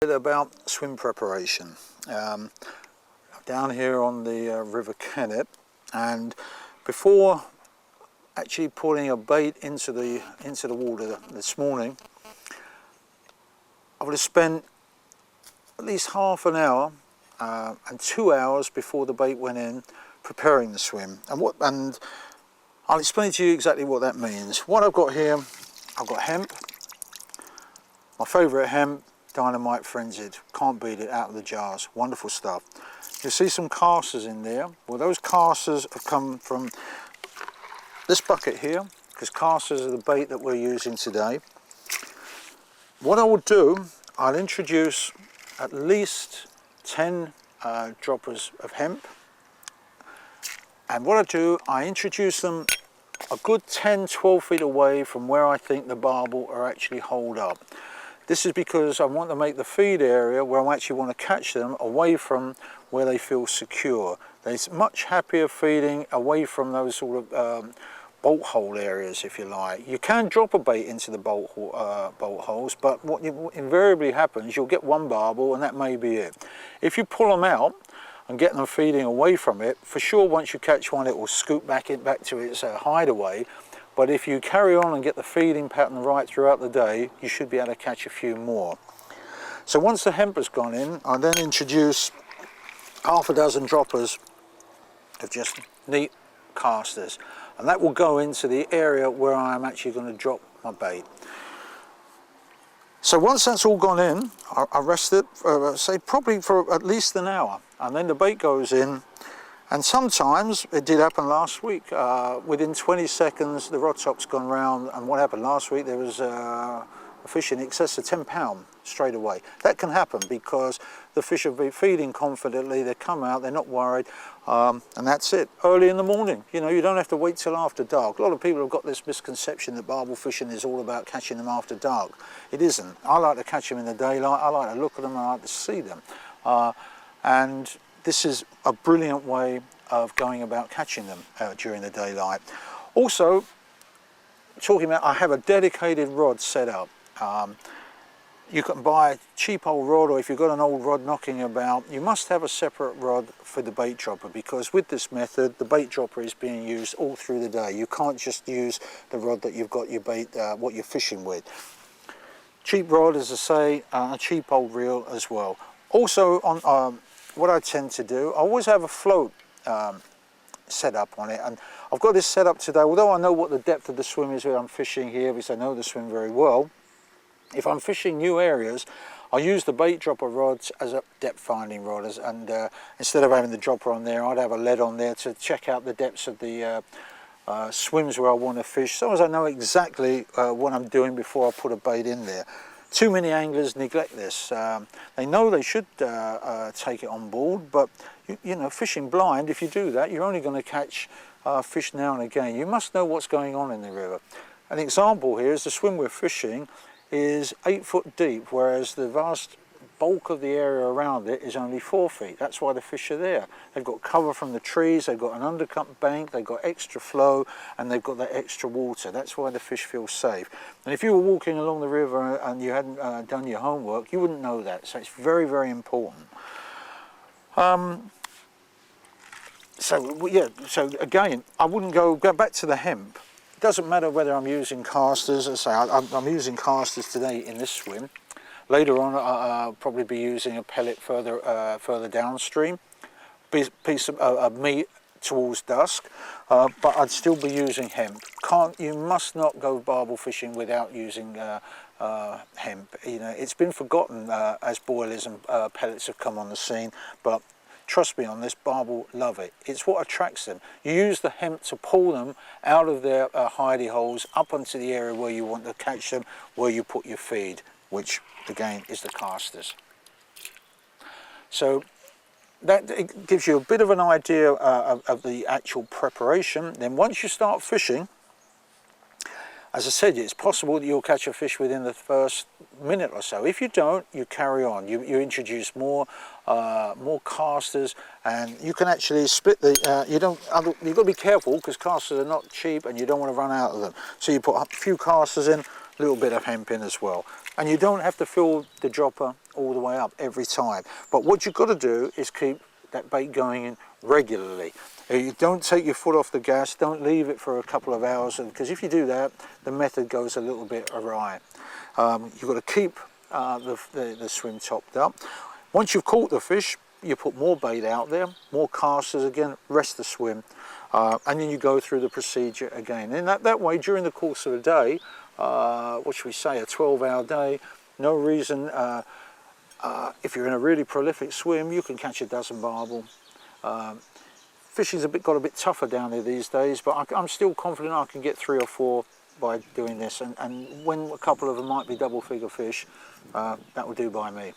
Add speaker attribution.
Speaker 1: About swim preparation. Down here on the River Kennet, and before actually putting a bait into the water this morning, I would have spent at least half an hour and 2 hours before the bait went in preparing the swim. And I'll explain to you exactly what that means. What I've got here, I've got hemp, my favourite hemp, Dynamite Frenzied. Can't beat it, out of the jars. Wonderful stuff. You'll see some casters in there. Well, those casters have come from this bucket here, because casters are the bait that we're using today. What I will do, I'll introduce at least 10 droppers of hemp. And what I do, I introduce them a good 10-12 feet away from where I think the barbel are actually holed up. This is because I want to make the feed area where I actually want to catch them away from where they feel secure. They're much happier feeding away from those sort of bolt hole areas, if you like. You can drop a bait into the bolt holes, but what invariably happens, you'll get one barbel and that may be it. If you pull them out and get them feeding away from it, for sure once you catch one it will scoot back to its hideaway. But if you carry on and get the feeding pattern right throughout the day, you should be able to catch a few more. So once the hemp has gone in, I then introduce half a dozen droppers of just neat casters, and that will go into the area where I'm actually going to drop my bait. So once that's all gone in, I rest it, say probably for at least an hour, and then the bait goes in. And sometimes, it did happen last week, within 20 seconds the rod top's gone round, and what happened last week, there was a fish in excess of 10 pounds straight away. That can happen because the fish have been feeding confidently, they come out, they're not worried, and that's it. Early in the morning, you know, you don't have to wait till after dark. A lot of people have got this misconception that barbel fishing is all about catching them after dark. It isn't. I like to catch them in the daylight, I like to look at them, I like to see them. And this is a brilliant way of going about catching them during the daylight. Also, talking about, I have a dedicated rod set up. You can buy a cheap old rod, or if you've got an old rod knocking about, you must have a separate rod for the bait dropper, because with this method the bait dropper is being used all through the day. You can't just use the rod that you've got your bait, what you're fishing with. Cheap rod, as I say, a cheap old reel as well. Also, on what I tend to do, I always have a float set up on it, and I've got this set up today. Although I know what the depth of the swim is where I'm fishing here, because I know the swim very well, if I'm fishing new areas, I use the bait dropper rods as a depth finding rod, and instead of having the dropper on there, I'd have a lead on there to check out the depths of the swims where I want to fish, so as I know exactly what I'm doing before I put a bait in there. Too many anglers neglect this. They know they should take it on board, but you know, fishing blind, if you do that, you're only going to catch fish now and again. You must know what's going on in the river. An example here is the swim we're fishing is 8 foot deep, whereas the vast bulk of the area around it is only 4 feet. That's why the fish are there. They've got cover from the trees, they've got an undercut bank, they've got extra flow, and they've got that extra water. That's why the fish feel safe. And if you were walking along the river and you hadn't done your homework, you wouldn't know that. So it's very, very important. So again, I wouldn't go back to the hemp. It doesn't matter whether I'm using casters. As I say, I'm using casters today in this swim. Later on, I'll probably be using a pellet further downstream, piece of meat towards dusk, but I'd still be using hemp. You must not go barbel fishing without using hemp. You know, it's been forgotten as boilies and pellets have come on the scene, but trust me on this, barbel love it. It's what attracts them. You use the hemp to pull them out of their hidey holes up onto the area where you want to catch them, where you put your feed, which again is the casters. So that gives you a bit of an idea of the actual preparation. Then once you start fishing, as I said, it's possible that you'll catch a fish within the first minute or so. If you don't, you carry on. You introduce more casters, and you can actually split the. You've got to be careful because casters are not cheap, and you don't want to run out of them. So you put a few casters in, little bit of hemp in as well. And you don't have to fill the dropper all the way up every time. But what you've got to do is keep that bait going in regularly. You don't take your foot off the gas, don't leave it for a couple of hours, because if you do that, the method goes a little bit awry. You've got to keep the swim topped up. Once you've caught the fish, you put more bait out there, more casters again, rest the swim, and then you go through the procedure again. And that way, during the course of a day, what should we say, a 12-hour day, no reason, if you're in a really prolific swim, you can catch a dozen barbel. Fishing's got a bit tougher down there these days, but I'm still confident I can get 3 or 4 by doing this, and when a couple of them might be double figure fish, that will do by me.